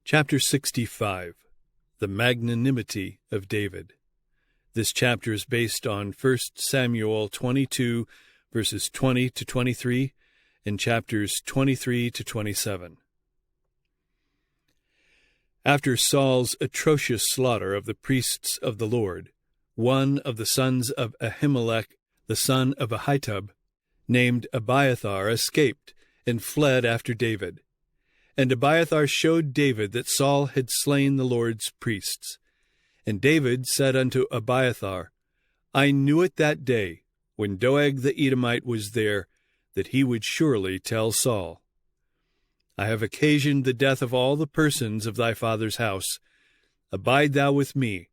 Chapter 65, The Magnanimity of David. This chapter is based on 1 Samuel 22, verses 20 to 23, and chapters 23 to 27. After Saul's atrocious slaughter of the priests of the Lord, one of the sons of Ahimelech, the son of Ahitub, named Abiathar, escaped and fled after David. And Abiathar showed David that Saul had slain the Lord's priests. And David said unto Abiathar, I knew it that day, when Doeg the Edomite was there, that he would surely tell Saul. I have occasioned the death of all the persons of thy father's house. Abide thou with me,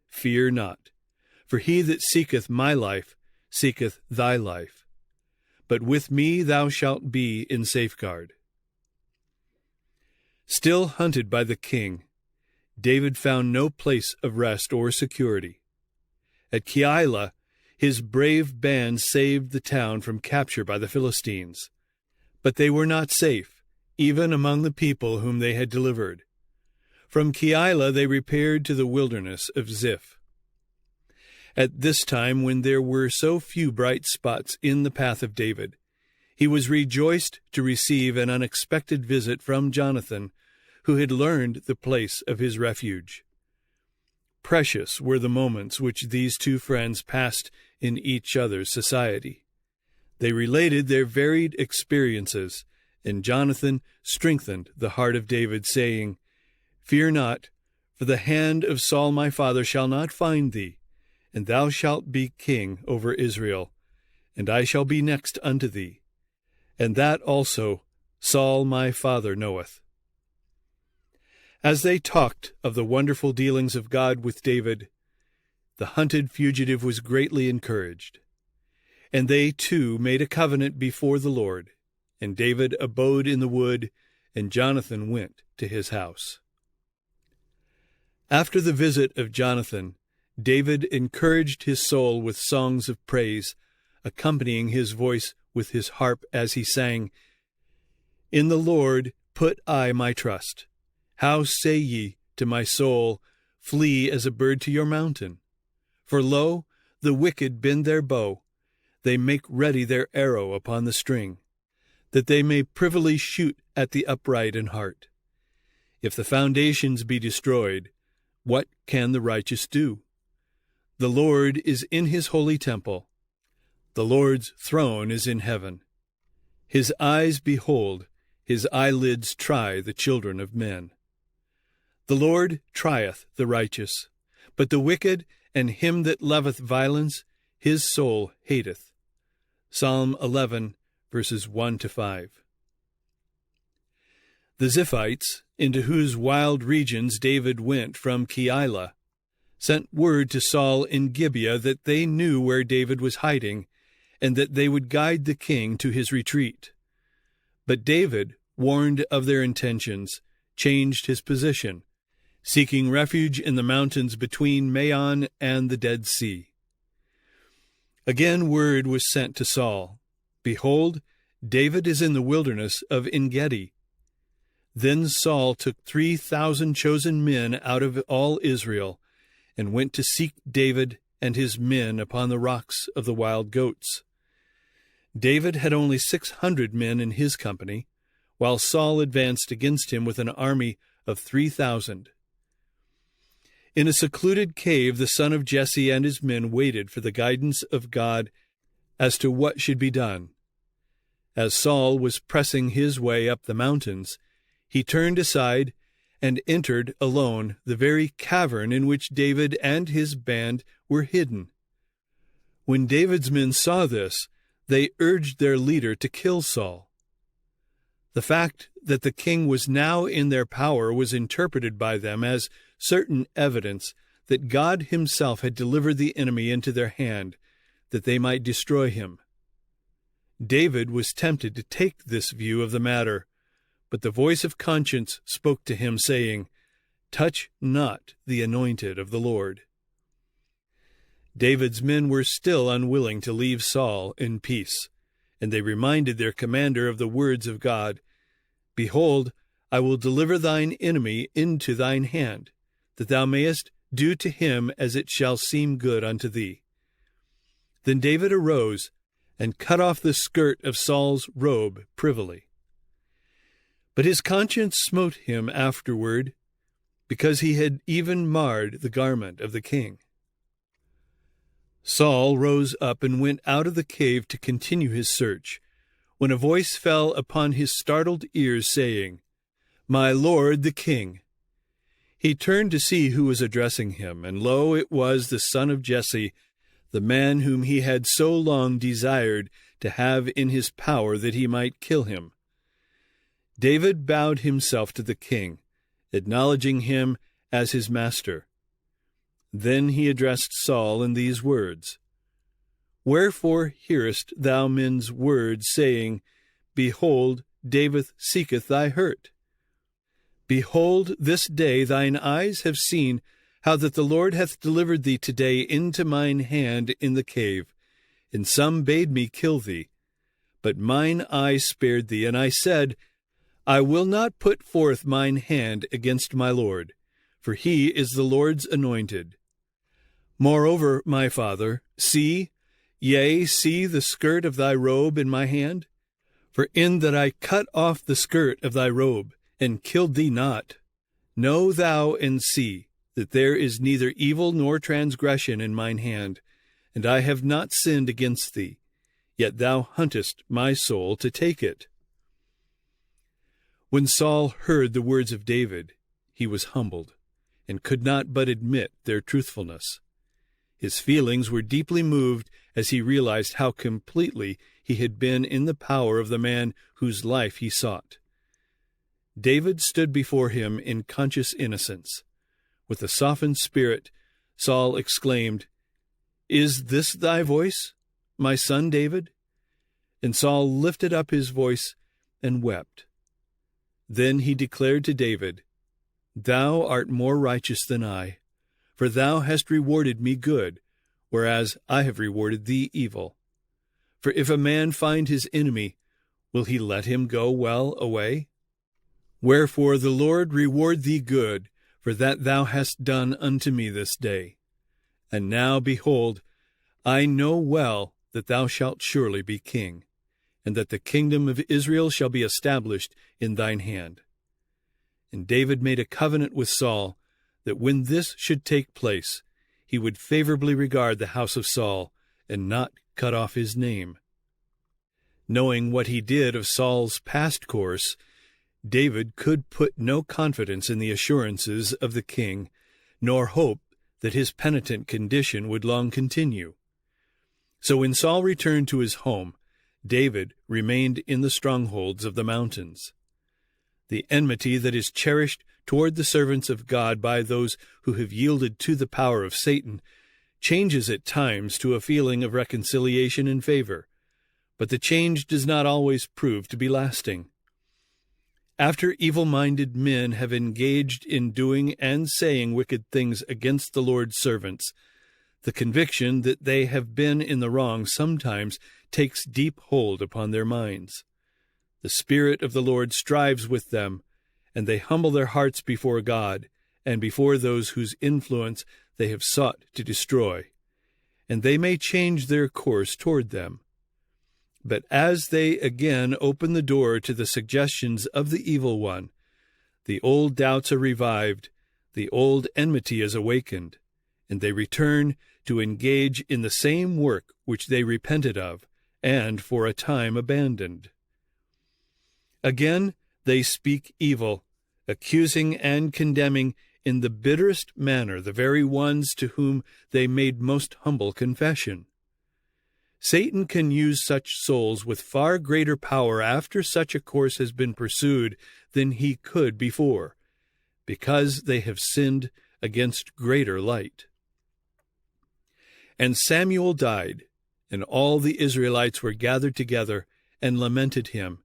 fear not. For he that seeketh my life seeketh thy life. But with me thou shalt be in safeguard. Still hunted by the king, David found no place of rest or security. At Keilah, his brave band saved the town from capture by the Philistines. But they were not safe, even among the people whom they had delivered. From Keilah they repaired to the wilderness of Ziph. At this time, when there were so few bright spots in the path of David, he was rejoiced to receive an unexpected visit from Jonathan, who had learned the place of his refuge. Precious were the moments which these two friends passed in each other's society. They related their varied experiences, and Jonathan strengthened the heart of David, saying, Fear not, for the hand of Saul my father shall not find thee, and thou shalt be king over Israel, and I shall be next unto thee. And that also Saul my father knoweth. As they talked of the wonderful dealings of God with David, the hunted fugitive was greatly encouraged. And they too made a covenant before the Lord, and David abode in the wood, and Jonathan went to his house. After the visit of Jonathan, David encouraged his soul with songs of praise, accompanying his voice with his harp as he sang, In the Lord put I my trust. How say ye to my soul, Flee as a bird to your mountain? For lo, the wicked bend their bow, they make ready their arrow upon the string, that they may privily shoot at the upright in heart. If the foundations be destroyed, what can the righteous do? The Lord is in his holy temple. The Lord's throne is in heaven. His eyes behold, his eyelids try the children of men. The Lord trieth the righteous, but the wicked and him that loveth violence, his soul hateth. Psalm 11, verses 1 to 5. The Ziphites, into whose wild regions David went from Keilah, sent word to Saul in Gibeah that they knew where David was hiding, and that they would guide the king to his retreat. But David, warned of their intentions, changed his position, seeking refuge in the mountains between Maon and the Dead Sea. Again word was sent to Saul, Behold, David is in the wilderness of En-gedi. Then Saul took 3,000 chosen men out of all Israel, and went to seek David and his men upon the rocks of the wild goats. David had only 600 men in his company, while Saul advanced against him with an army of 3,000. In a secluded cave, the son of Jesse and his men waited for the guidance of God as to what should be done. As Saul was pressing his way up the mountains, he turned aside and entered alone the very cavern in which David and his band were hidden. When David's men saw this, they urged their leader to kill Saul. The fact that the king was now in their power was interpreted by them as certain evidence that God himself had delivered the enemy into their hand, that they might destroy him. David was tempted to take this view of the matter, but the voice of conscience spoke to him, saying, Touch not the anointed of the Lord. David's men were still unwilling to leave Saul in peace, and they reminded their commander of the words of God, Behold, I will deliver thine enemy into thine hand, that thou mayest do to him as it shall seem good unto thee. Then David arose and cut off the skirt of Saul's robe privily. But his conscience smote him afterward, because he had even marred the garment of the king. Saul rose up and went out of the cave to continue his search, when a voice fell upon his startled ears, saying, My lord the king. He turned to see who was addressing him, and lo, it was the son of Jesse, the man whom he had so long desired to have in his power that he might kill him. David bowed himself to the king, acknowledging him as his master. Then he addressed Saul in these words, Wherefore hearest thou men's words, saying, Behold, David seeketh thy hurt? Behold, this day thine eyes have seen how that the Lord hath delivered thee today into mine hand in the cave, and some bade me kill thee. But mine eye spared thee, and I said, I will not put forth mine hand against my Lord, for he is the Lord's anointed. Moreover, my father, see the skirt of thy robe in my hand? For in that I cut off the skirt of thy robe, and killed thee not. Know thou and see that there is neither evil nor transgression in mine hand, and I have not sinned against thee, yet thou huntest my soul to take it. When Saul heard the words of David, he was humbled, and could not but admit their truthfulness. His feelings were deeply moved as he realized how completely he had been in the power of the man whose life he sought. David stood before him in conscious innocence. With a softened spirit, Saul exclaimed, Is this thy voice, my son David? And Saul lifted up his voice and wept. Then he declared to David, Thou art more righteous than I, for thou hast rewarded me good, whereas I have rewarded thee evil. For if a man find his enemy, will he let him go well away? Wherefore the Lord reward thee good, for that thou hast done unto me this day. And now, behold, I know well that thou shalt surely be king, and that the kingdom of Israel shall be established in thine hand. And David made a covenant with Saul, that when this should take place, he would favorably regard the house of Saul, and not cut off his name. Knowing what he did of Saul's past course, David could put no confidence in the assurances of the king, nor hope that his penitent condition would long continue. So when Saul returned to his home, David remained in the strongholds of the mountains. The enmity that is cherished toward the servants of God by those who have yielded to the power of Satan changes at times to a feeling of reconciliation and favor, but the change does not always prove to be lasting. After evil-minded men have engaged in doing and saying wicked things against the Lord's servants, the conviction that they have been in the wrong sometimes takes deep hold upon their minds. The Spirit of the Lord strives with them, and they humble their hearts before God and before those whose influence they have sought to destroy, and they may change their course toward them. But as they again open the door to the suggestions of the evil one, the old doubts are revived, the old enmity is awakened, and they return to engage in the same work which they repented of, and for a time abandoned. Again they speak evil, accusing and condemning in the bitterest manner the very ones to whom they made most humble confession. Satan can use such souls with far greater power after such a course has been pursued than he could before, because they have sinned against greater light. And Samuel died, and all the Israelites were gathered together and lamented him,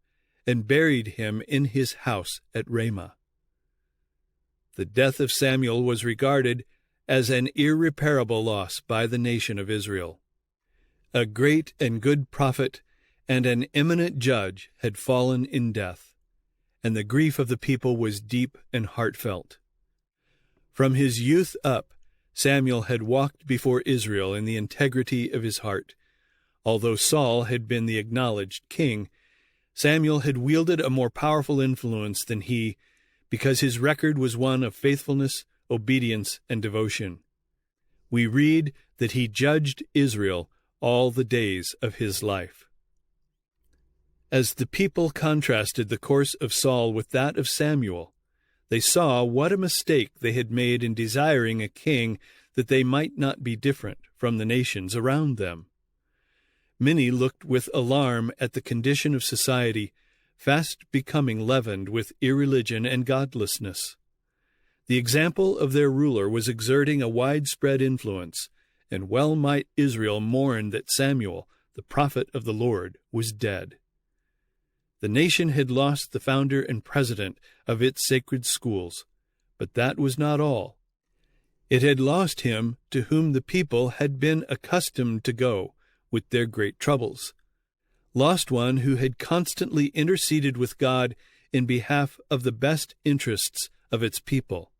and buried him in his house at Ramah. The death of Samuel was regarded as an irreparable loss by the nation of Israel. A great and good prophet and an eminent judge had fallen in death, and the grief of the people was deep and heartfelt. From his youth up, Samuel had walked before Israel in the integrity of his heart. Although Saul had been the acknowledged king, Samuel had wielded a more powerful influence than he, because his record was one of faithfulness, obedience, and devotion. We read that he judged Israel all the days of his life. As the people contrasted the course of Saul with that of Samuel, they saw what a mistake they had made in desiring a king that they might not be different from the nations around them. Many looked with alarm at the condition of society, fast becoming leavened with irreligion and godlessness. The example of their ruler was exerting a widespread influence, and well might Israel mourn that Samuel, the prophet of the Lord, was dead. The nation had lost the founder and president of its sacred schools, but that was not all. It had lost him to whom the people had been accustomed to go with their great troubles, lost one who had constantly interceded with God in behalf of the best interests of its people.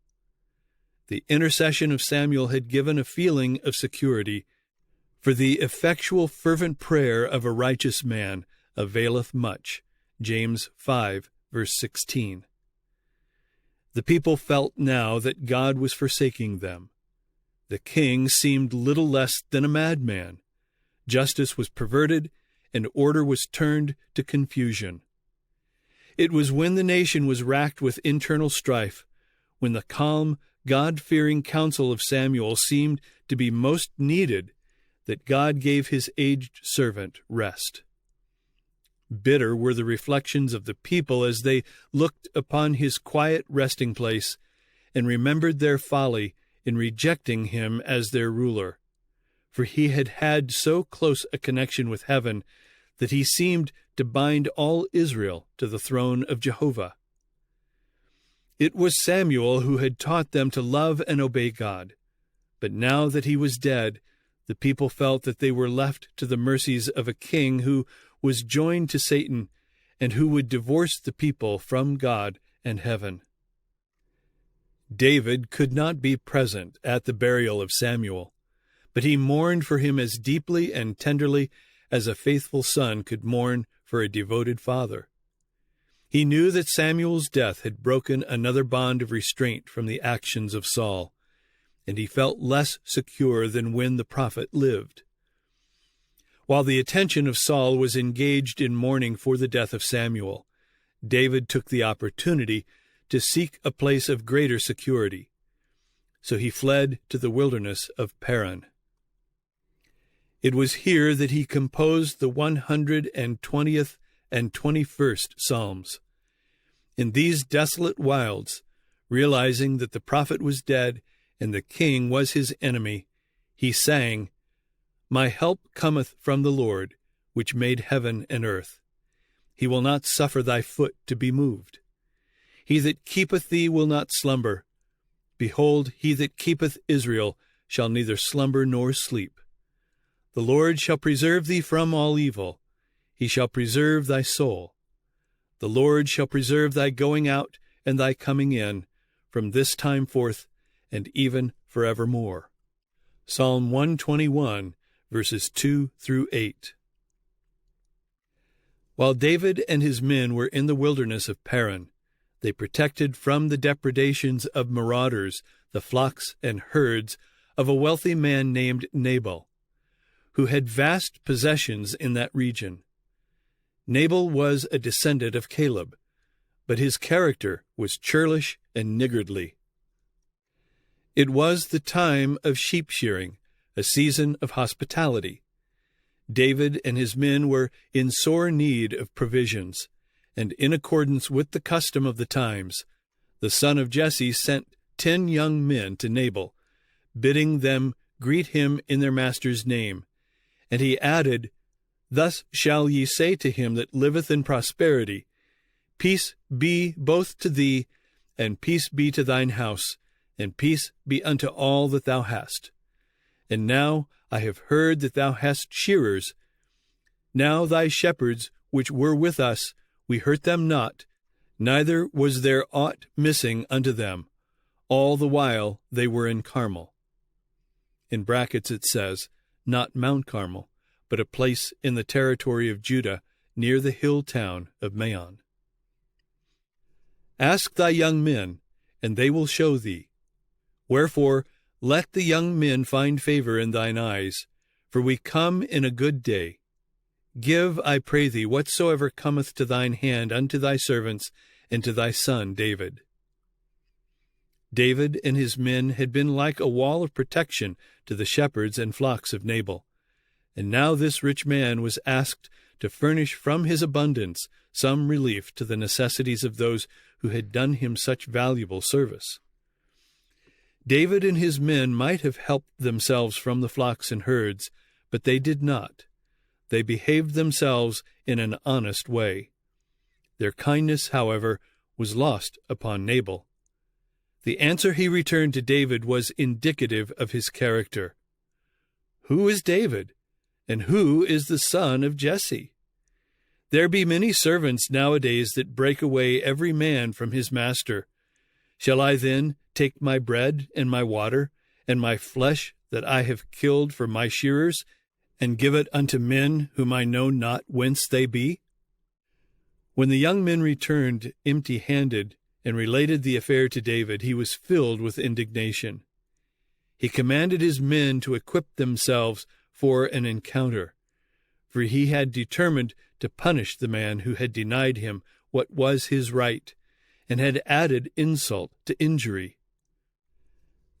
The intercession of Samuel had given a feeling of security, for the effectual fervent prayer of a righteous man availeth much. James 5, verse 16. The people felt now that God was forsaking them. The king seemed little less than a madman. Justice was perverted, and order was turned to confusion. It was when the nation was racked with internal strife, when the calm, God-fearing counsel of Samuel seemed to be most needed, that God gave his aged servant rest. Bitter were the reflections of the people as they looked upon his quiet resting place and remembered their folly in rejecting him as their ruler, for he had had so close a connection with heaven that he seemed to bind all Israel to the throne of Jehovah. It was Samuel who had taught them to love and obey God, but now that he was dead, the people felt that they were left to the mercies of a king who was joined to Satan and who would divorce the people from God and heaven. David could not be present at the burial of Samuel, but he mourned for him as deeply and tenderly as a faithful son could mourn for a devoted father. He knew that Samuel's death had broken another bond of restraint from the actions of Saul, and he felt less secure than when the prophet lived. While the attention of Saul was engaged in mourning for the death of Samuel, David took the opportunity to seek a place of greater security. So he fled to the wilderness of Paran. It was here that he composed the 120th and 21st Psalms. In these desolate wilds, realizing that the prophet was dead and the king was his enemy, he sang, "My help cometh from the Lord, which made heaven and earth. He will not suffer thy foot to be moved. He that keepeth thee will not slumber. Behold, he that keepeth Israel shall neither slumber nor sleep. The Lord shall preserve thee from all evil. He shall preserve thy soul. The Lord shall preserve thy going out and thy coming in, from this time forth and even forevermore." Psalm 121, verses 2 through 8. While David and his men were in the wilderness of Paran, they protected from the depredations of marauders the flocks and herds of a wealthy man named Nabal, who had vast possessions in that region. Nabal was a descendant of Caleb, but his character was churlish and niggardly. It was the time of sheep shearing, a season of hospitality. David and his men were in sore need of provisions, and in accordance with the custom of the times, the son of Jesse sent 10 young men to Nabal, bidding them greet him in their master's name. And he added, "Thus shall ye say to him that liveth in prosperity, Peace be both to thee, and peace be to thine house, and peace be unto all that thou hast. And now I have heard that thou hast shearers. Now thy shepherds, which were with us, we hurt them not, neither was there aught missing unto them, all the while they were in Carmel. In brackets it says, not Mount Carmel, but a place in the territory of Judah, near the hill town of Maon. Ask thy young men, and they will show thee. Wherefore, let the young men find favor in thine eyes, for we come in a good day. Give, I pray thee, whatsoever cometh to thine hand unto thy servants and to thy son David. David and his men had been like a wall of protection to the shepherds and flocks of Nabal, and now this rich man was asked to furnish from his abundance some relief to the necessities of those who had done him such valuable service. David and his men might have helped themselves from the flocks and herds, but they did not. They behaved themselves in an honest way. Their kindness, however, was lost upon Nabal. The answer he returned to David was indicative of his character. Who is David, and who is the son of Jesse? There be many servants nowadays that break away every man from his master. Shall I then take my bread and my water, and my flesh that I have killed for my shearers, and give it unto men whom I know not whence they be? When the young men returned empty-handed and related the affair to David, he was filled with indignation. He commanded his men to equip themselves for an encounter, for he had determined to punish the man who had denied him what was his right, and had added insult to injury.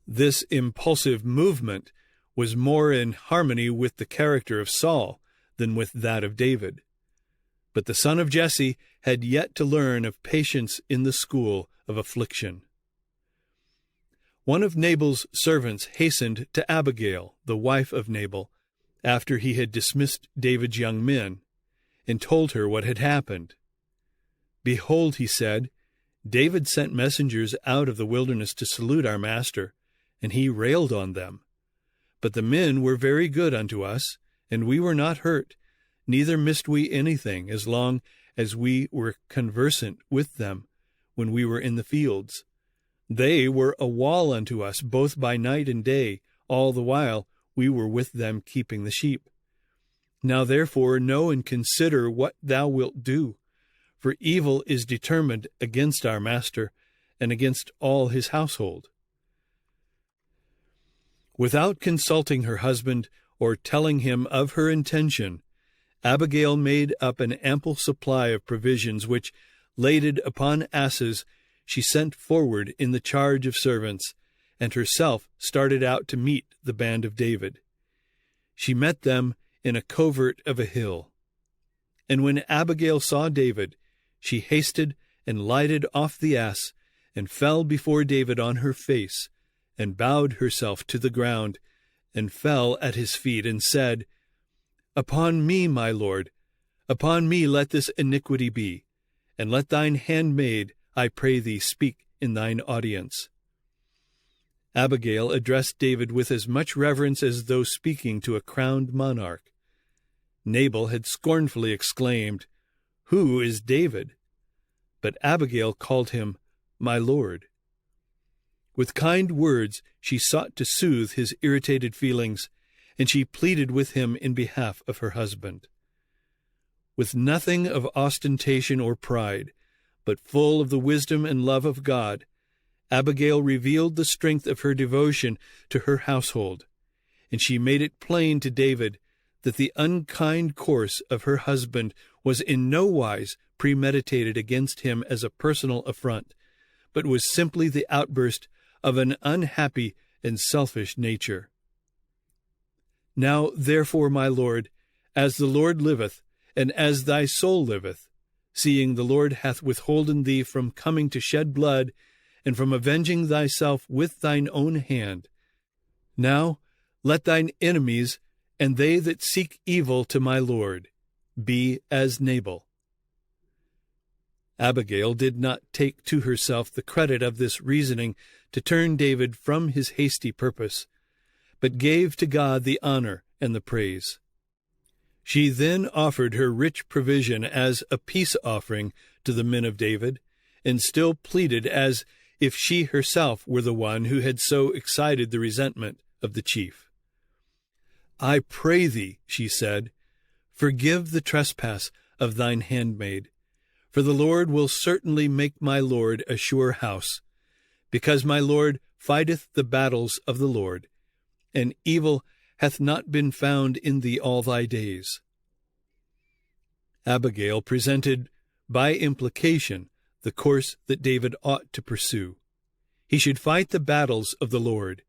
This impulsive movement was more in harmony with the character of Saul than with that of David. But the son of Jesse had yet to learn of patience in the school of affliction. One of Nabal's servants hastened to Abigail, the wife of Nabal, after he had dismissed David's young men, and told her what had happened. Behold, he said, David sent messengers out of the wilderness to salute our master, and he railed on them. But the men were very good unto us, and we were not hurt, neither missed we anything, as long as we were conversant with them when we were in the fields. They were a wall unto us both by night and day, all the while we were with them keeping the sheep. Now therefore know and consider what thou wilt do, for evil is determined against our master and against all his household. Without consulting her husband or telling him of her intention, Abigail made up an ample supply of provisions which, laded upon asses, she sent forward in the charge of servants, and herself started out to meet the band of David. She met them in a covert of a hill. And when Abigail saw David, she hasted and lighted off the ass, and fell before David on her face, and bowed herself to the ground, and fell at his feet, and said, Upon me, my lord, upon me let this iniquity be, and let thine handmaid, I pray thee, speak in thine audience. Abigail addressed David with as much reverence as though speaking to a crowned monarch. Nabal had scornfully exclaimed, Who is David? But Abigail called him, My lord. With kind words she sought to soothe his irritated feelings, and she pleaded with him in behalf of her husband. With nothing of ostentation or pride, but full of the wisdom and love of God, Abigail revealed the strength of her devotion to her household, and she made it plain to David that the unkind course of her husband was in no wise premeditated against him as a personal affront, but was simply the outburst of an unhappy and selfish nature. Now, therefore, my lord, as the Lord liveth, and as thy soul liveth, seeing the Lord hath withholden thee from coming to shed blood, and from avenging thyself with thine own hand, now let thine enemies, and they that seek evil to my lord, be as Nabal. Abigail did not take to herself the credit of this reasoning to turn David from his hasty purpose, but gave to God the honor and the praise. She then offered her rich provision as a peace offering to the men of David, and still pleaded as if she herself were the one who had so excited the resentment of the chief. "I pray thee," she said, "forgive the trespass of thine handmaid, for the Lord will certainly make my Lord a sure house, because my Lord fighteth the battles of the Lord, and evil hath not been found in thee all thy days." Abigail presented, by implication, the course that David ought to pursue. He should fight the battles of the Lord.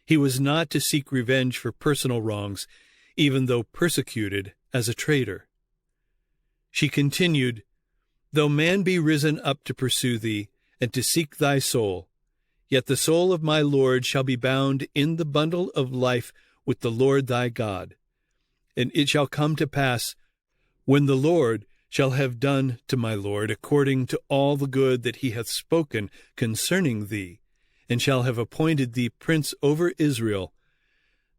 He was not to seek revenge for personal wrongs, even though persecuted as a traitor. She continued, "Though man be risen up to pursue thee, and to seek thy soul, yet the soul of my Lord shall be bound in the bundle of life with the Lord thy God. And it shall come to pass, when the Lord shall have done to my Lord according to all the good that he hath spoken concerning thee, and shall have appointed thee prince over Israel,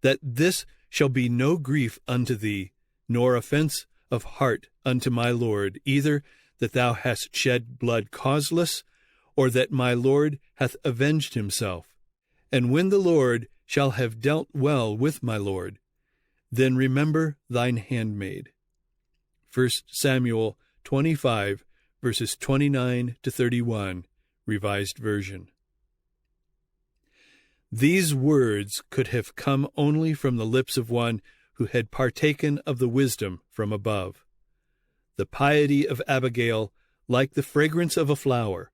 that this shall be no grief unto thee, nor offense of heart unto my Lord, either that thou hast shed blood causeless, or that my Lord hath avenged himself. And when the Lord shall have dealt well with my Lord, then remember thine handmaid." 1 Samuel 25, verses 29 to 31, Revised Version. These words could have come only from the lips of one who had partaken of the wisdom from above. The piety of Abigail, like the fragrance of a flower,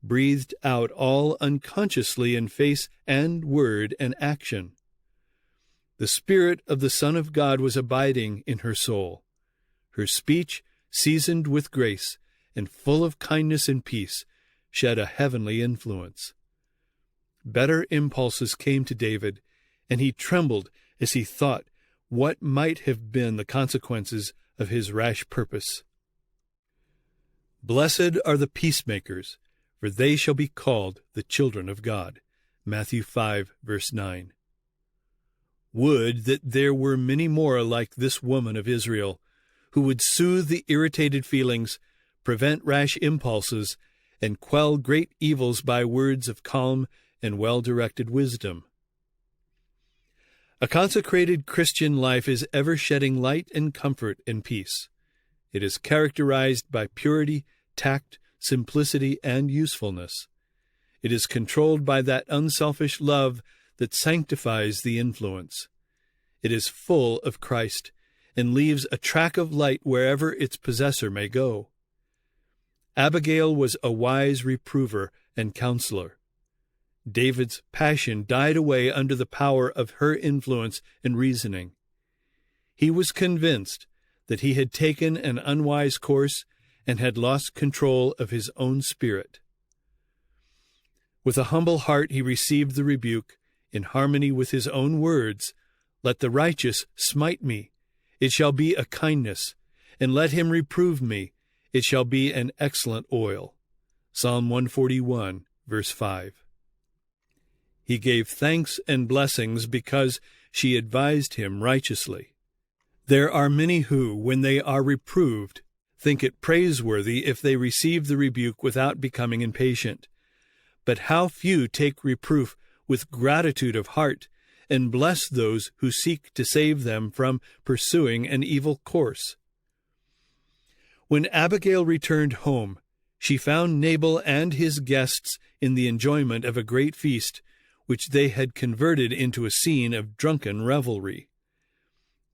breathed out all unconsciously in face and word and action. The Spirit of the Son of God was abiding in her soul. Her speech, seasoned with grace and full of kindness and peace, shed a heavenly influence. Better impulses came to David, and he trembled as he thought what might have been the consequences of his rash purpose. "Blessed are the peacemakers, for they shall be called the children of God." Matthew 5, verse 9. Would that there were many more like this woman of Israel, who would soothe the irritated feelings, prevent rash impulses, and quell great evils by words of calm and well-directed wisdom. A consecrated Christian life is ever shedding light and comfort and peace. It is characterized by purity, tact, simplicity, and usefulness. It is controlled by that unselfish love that sanctifies the influence. It is full of Christ and leaves a track of light wherever its possessor may go. Abigail was a wise reprover and counselor. David's passion died away under the power of her influence and reasoning. He was convinced that he had taken an unwise course and had lost control of his own spirit. With a humble heart he received the rebuke, in harmony with his own words, "Let the righteous smite me, it shall be a kindness, and let him reprove me, it shall be an excellent oil." Psalm 141, verse 5. He gave thanks and blessings because she advised him righteously. There are many who, when they are reproved, think it praiseworthy if they receive the rebuke without becoming impatient. But how few take reproof with gratitude of heart and bless those who seek to save them from pursuing an evil course. When Abigail returned home, she found Nabal and his guests in the enjoyment of a great feast, which they had converted into a scene of drunken revelry.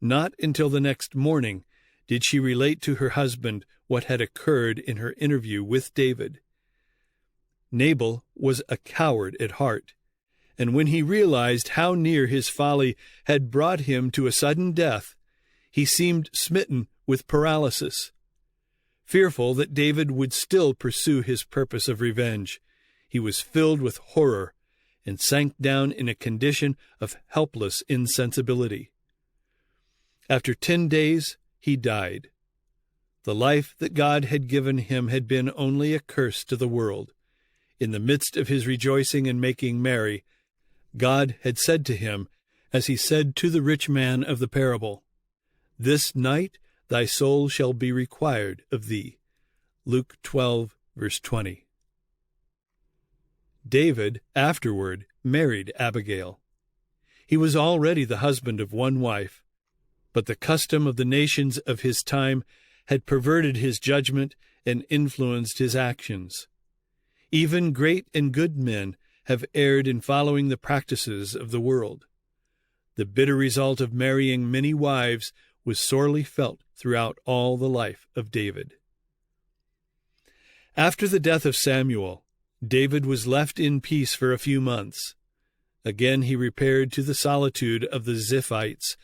Not until the next morning did she relate to her husband what had occurred in her interview with David. Nabal was a coward at heart, and when he realized how near his folly had brought him to a sudden death, he seemed smitten with paralysis. Fearful that David would still pursue his purpose of revenge, he was filled with horror and sank down in a condition of helpless insensibility. After 10 days, he died. The life that God had given him had been only a curse to the world. In the midst of his rejoicing and making merry, God had said to him, as he said to the rich man of the parable, "This night thy soul shall be required of thee." Luke 12, verse 20. David afterward married Abigail. He was already the husband of one wife, but the custom of the nations of his time had perverted his judgment and influenced his actions. Even great and good men have erred in following the practices of the world. The bitter result of marrying many wives was sorely felt throughout all the life of David. After the death of Samuel, David was left in peace for a few months. Again he repaired to the solitude of the Ziphites,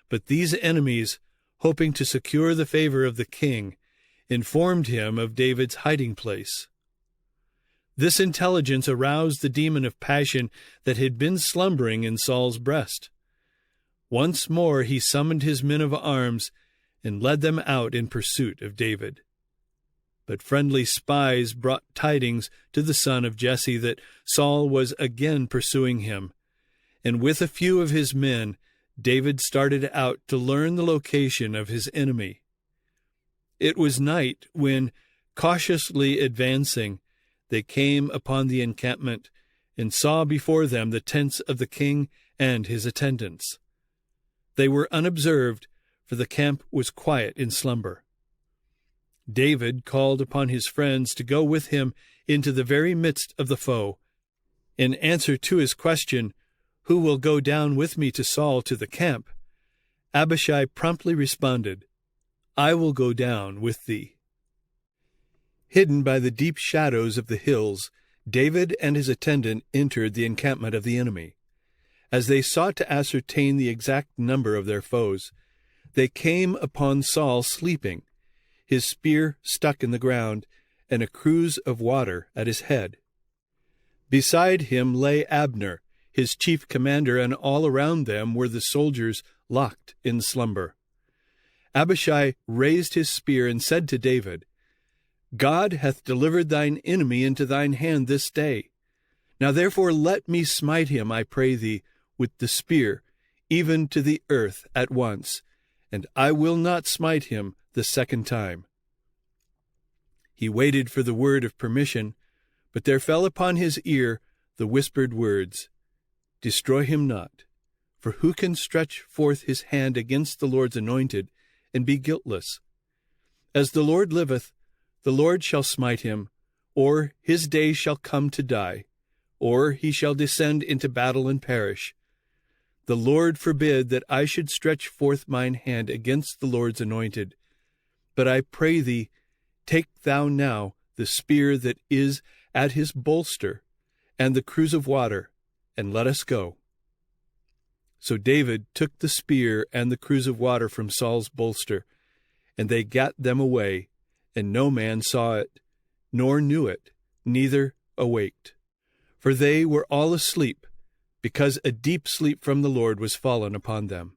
but these enemies, hoping to secure the favor of the king, informed him of David's hiding place. This intelligence aroused the demon of passion that had been slumbering in Saul's breast. Once more he summoned his men of arms and led them out in pursuit of David. But friendly spies brought tidings to the son of Jesse that Saul was again pursuing him, and with a few of his men, David started out to learn the location of his enemy. It was night when, cautiously advancing, they came upon the encampment and saw before them the tents of the king and his attendants. They were unobserved, for the camp was quiet in slumber. David called upon his friends to go with him into the very midst of the foe. In answer to his question, "Who will go down with me to Saul to the camp?" Abishai promptly responded, "I will go down with thee." Hidden by the deep shadows of the hills, David and his attendant entered the encampment of the enemy. As they sought to ascertain the exact number of their foes, they came upon Saul sleeping, his spear stuck in the ground, and a cruse of water at his head. Beside him lay Abner, his chief commander, and all around them were the soldiers locked in slumber. Abishai raised his spear and said to David, "God hath delivered thine enemy into thine hand this day. Now therefore let me smite him, I pray thee, with the spear, even to the earth at once, and I will not smite him the second time." He waited for the word of permission, but there fell upon his ear the whispered words, "Destroy him not, for who can stretch forth his hand against the Lord's anointed and be guiltless? As the Lord liveth, the Lord shall smite him, or his day shall come to die, or he shall descend into battle and perish. The Lord forbid that I should stretch forth mine hand against the Lord's anointed. But I pray thee, take thou now the spear that is at his bolster, and the cruse of water, and let us go." So David took the spear and the cruse of water from Saul's bolster, and they gat them away, and no man saw it, nor knew it, neither awaked. For they were all asleep, because a deep sleep from the Lord was fallen upon them.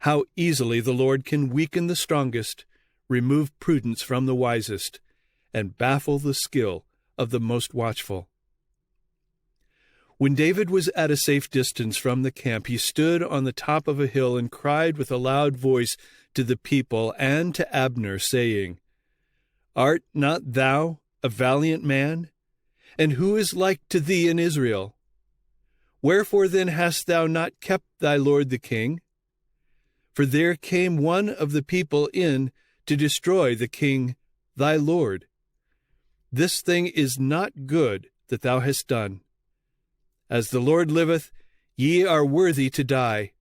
How easily the Lord can weaken the strongest, remove prudence from the wisest, and baffle the skill of the most watchful. When David was at a safe distance from the camp, he stood on the top of a hill and cried with a loud voice to the people and to Abner, saying, "Art not thou a valiant man? And who is like to thee in Israel? Wherefore then hast thou not kept thy lord the king? For there came one of the people in to destroy the king thy lord. This thing is not good that thou hast done. As the Lord liveth, ye are worthy to die,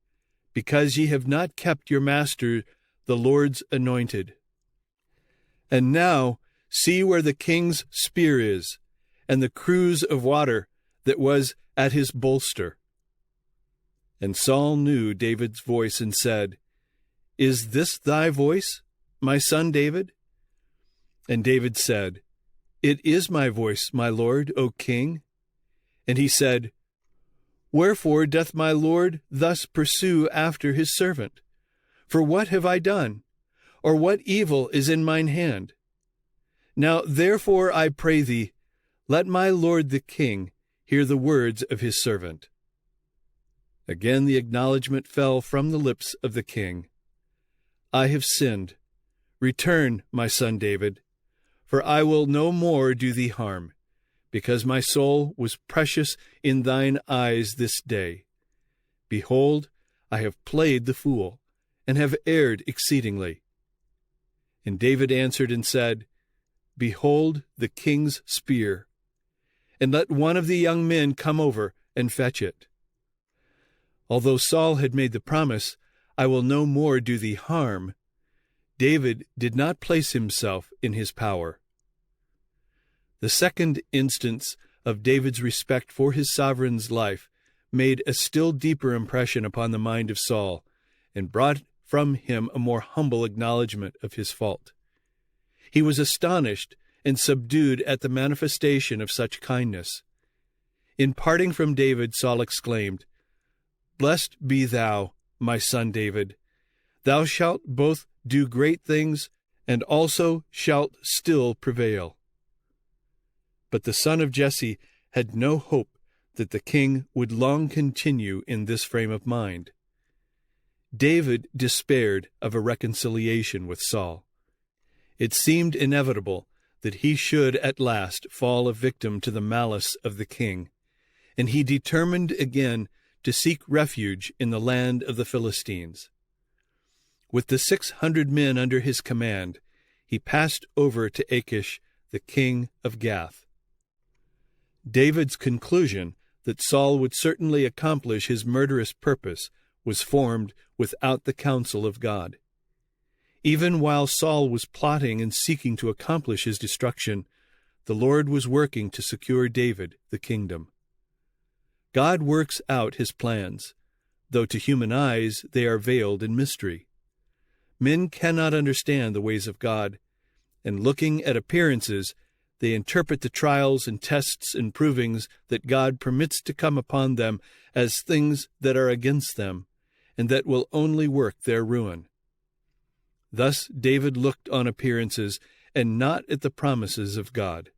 because ye have not kept your master the Lord's anointed. And now see where the king's spear is, and the cruse of water that was at his bolster." And Saul knew David's voice and said, "Is this thy voice, my son David?" And David said, "It is my voice, my lord, O king." And he said, "Wherefore doth my lord thus pursue after his servant? For what have I done? Or what evil is in mine hand? Now therefore I pray thee, let my lord the king hear the words of his servant." Again the acknowledgment fell from the lips of the king. "I have sinned. Return, my son David, for I will no more do thee harm, because my soul was precious in thine eyes this day. Behold, I have played the fool, and have erred exceedingly. And David answered and said, Behold the king's spear, and let one of the young men come over and fetch it. Although Saul had made the promise, I will no more do thee harm, David did not place himself in his power. The second instance of David's respect for his sovereign's life made a still deeper impression upon the mind of Saul, and brought from him a more humble acknowledgment of his fault. He was astonished and subdued at the manifestation of such kindness. In parting from David, Saul exclaimed, Blessed be thou, my son David. Thou shalt both do great things, and also shalt still prevail. But the son of Jesse had no hope that the king would long continue in this frame of mind. David despaired of a reconciliation with Saul. It seemed inevitable that he should at last fall a victim to the malice of the king, and he determined again to seek refuge in the land of the Philistines. With the 600 men under his command, he passed over to Achish, the king of Gath. David's conclusion that Saul would certainly accomplish his murderous purpose was formed without the counsel of God. Even while Saul was plotting and seeking to accomplish his destruction, the Lord was working to secure David the kingdom. God works out his plans, though to human eyes they are veiled in mystery. Men cannot understand the ways of God, and looking at appearances, they interpret the trials and tests and provings that God permits to come upon them as things that are against them, and that will only work their ruin. Thus David looked on appearances and not at the promises of God.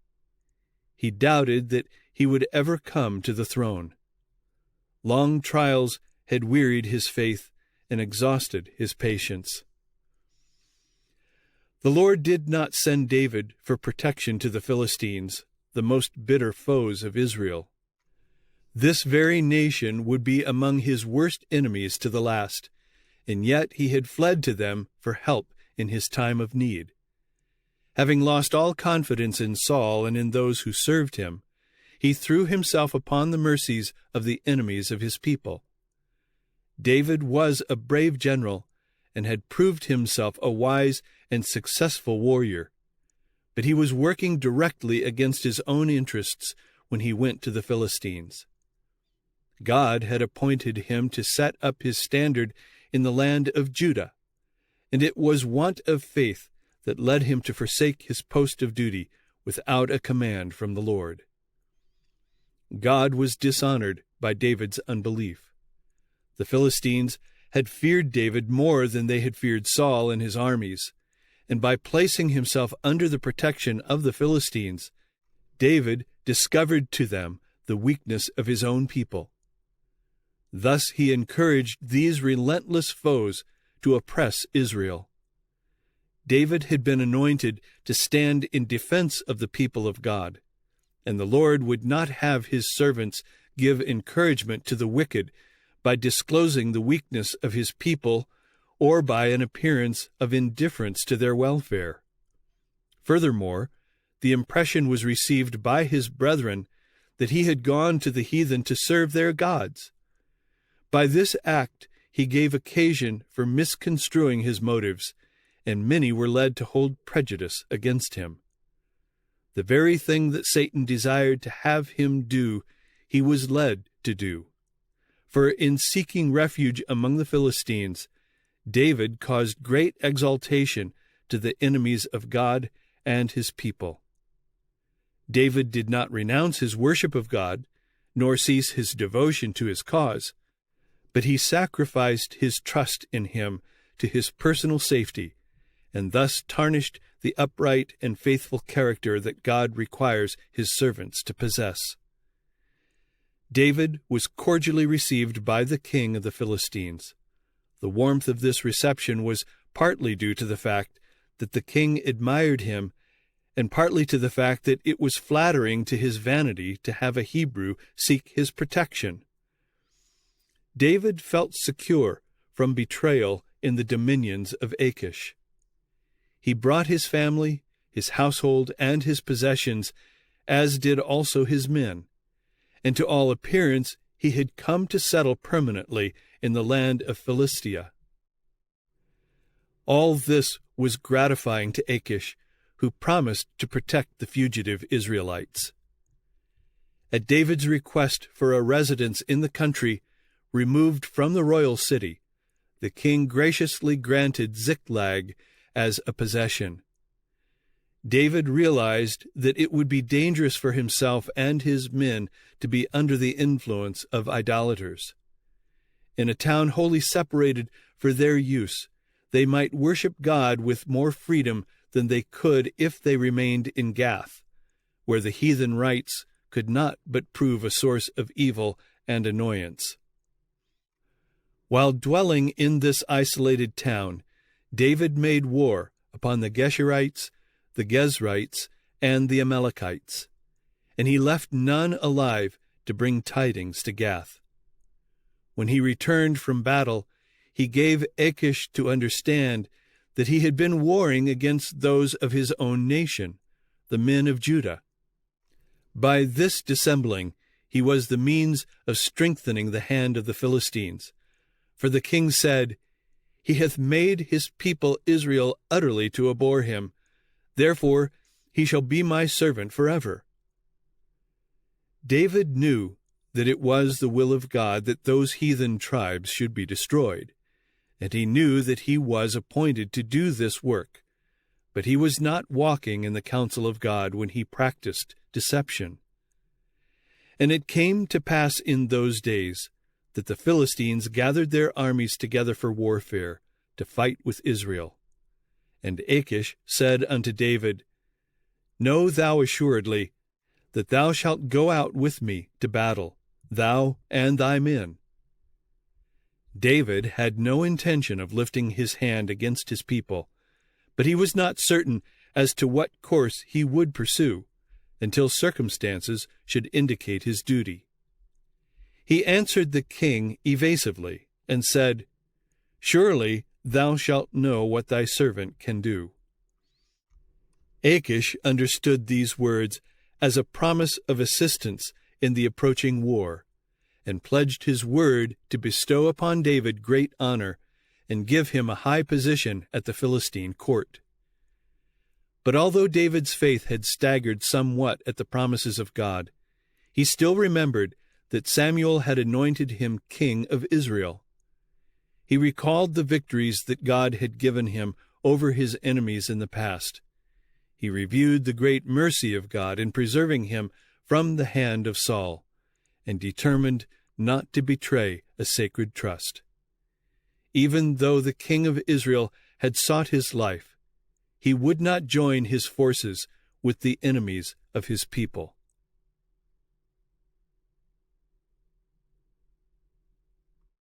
He doubted that he would ever come to the throne. Long trials had wearied his faith and exhausted his patience. The Lord did not send David for protection to the Philistines, the most bitter foes of Israel. This very nation would be among his worst enemies to the last, and yet he had fled to them for help in his time of need. Having lost all confidence in Saul and in those who served him, he threw himself upon the mercies of the enemies of his people. David was a brave general and had proved himself a wise and successful warrior, but he was working directly against his own interests when he went to the Philistines. God had appointed him to set up his standard in the land of Judah, and it was want of faith that led him to forsake his post of duty without a command from the Lord. God was dishonored by David's unbelief. The Philistines had feared David more than they had feared Saul and his armies, and by placing himself under the protection of the Philistines, David discovered to them the weakness of his own people. Thus he encouraged these relentless foes to oppress Israel. David had been anointed to stand in defense of the people of God, and the Lord would not have his servants give encouragement to the wicked by disclosing the weakness of his people or by an appearance of indifference to their welfare. Furthermore, the impression was received by his brethren that he had gone to the heathen to serve their gods. By this act he gave occasion for misconstruing his motives, and many were led to hold prejudice against him. The very thing that Satan desired to have him do, he was led to do. For in seeking refuge among the Philistines, David caused great exaltation to the enemies of God and his people. David did not renounce his worship of God, nor cease his devotion to his cause, but he sacrificed his trust in him to his personal safety, and thus tarnished the upright and faithful character that God requires his servants to possess. David was cordially received by the king of the Philistines. The warmth of this reception was partly due to the fact that the king admired him and partly to the fact that it was flattering to his vanity to have a Hebrew seek his protection. David felt secure from betrayal in the dominions of Achish. He brought his family, his household, and his possessions, as did also his men, and to all appearance he had come to settle permanently in the land of Philistia. All this was gratifying to Achish, who promised to protect the fugitive Israelites. At David's request for a residence in the country removed from the royal city, the king graciously granted Ziklag as a possession. David realized that it would be dangerous for himself and his men to be under the influence of idolaters. In a town wholly separated for their use, they might worship God with more freedom than they could if they remained in Gath, where the heathen rites could not but prove a source of evil and annoyance. While dwelling in this isolated town, David made war upon the Geshurites, the Gezrites, and the Amalekites, and he left none alive to bring tidings to Gath. When he returned from battle, he gave Achish to understand that he had been warring against those of his own nation, the men of Judah. By this dissembling, he was the means of strengthening the hand of the Philistines. For the king said, "He hath made his people Israel utterly to abhor him. Therefore he shall be my servant forever." David knew that it was the will of God that those heathen tribes should be destroyed, and he knew that he was appointed to do this work, but he was not walking in the counsel of God when he practiced deception. And it came to pass in those days that the Philistines gathered their armies together for warfare, to fight with Israel. And Achish said unto David, "Know thou assuredly that thou shalt go out with me to battle, thou and thy men." David had no intention of lifting his hand against his people, but he was not certain as to what course he would pursue until circumstances should indicate his duty. He answered the king evasively and said, "Surely thou shalt know what thy servant can do." Achish understood these words as a promise of assistance in the approaching war, and pledged his word to bestow upon David great honor and give him a high position at the Philistine court. But although David's faith had staggered somewhat at the promises of God, he still remembered that Samuel had anointed him king of Israel. He recalled the victories that God had given him over his enemies in the past. He reviewed the great mercy of God in preserving him from the hand of Saul, and determined not to betray a sacred trust. Even though the king of Israel had sought his life, he would not join his forces with the enemies of his people.